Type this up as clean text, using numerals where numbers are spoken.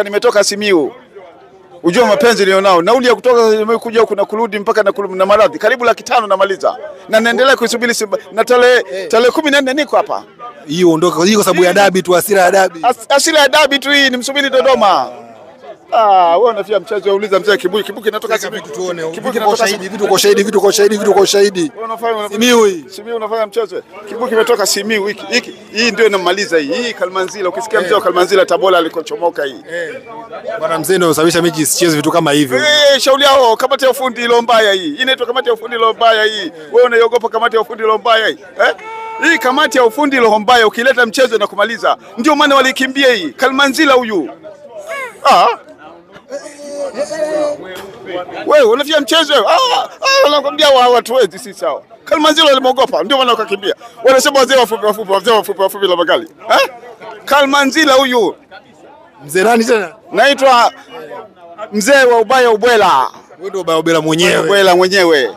Nimetoka Simiyu. Ujua mapenzi nilionao. Nauli ya kutoka kuja huku na kurudi mpaka na maradhi. Karibu 500,000 namaliza. Na naendelea kuisubiri na tarehe 14 niko hapa. Hiyo ondoka. Hiyo sababu ya dabi tu, hasira ya dabi. Hasira ya dabi tu hii, nimsubiri Dodoma. Wewe unafia mchezo uliza mzee Kibuki inatoka Simiyu tuone. Kibuki inatoka shahidi, vitu kwa shahidi. Simiyu hii. Simiyu unafanya mchezo. Kibuki imetoka Simiyu hiki. Hii ndio inamaliza hii. Hii Kalmanzila. Ukisikia mzee wa Kalmanzila Tabora alikochomoka hii. Bwana mzee ndio unasababisha mechi isicheze vitu kama hivyo. Shauri yao kamati ya ufundi ile mbaya hii. Inaitwa kamati ya ufundi ile mbaya hii. Wewe unaiogopa kamati ya ufundi ile mbaya hii? Hii kamati ya ufundi ile mbaya ukileta mchezo na kumaliza. Ndio maana walikimbia hii. Kalmanzila huyu. Wewe unafia mchezo wewe. Wanakwambia watu wezi si sawa. Kalmanzila walimogopa ndio maana wakakimbia. Wanasema wazee wafupi la makali. Kalmanzila huyu. Mzee nani tena? Naitwa mzee wa ubaya ubwela. Wewe ndio ubaya ubwela mwenyewe. Ubwela mwenyewe.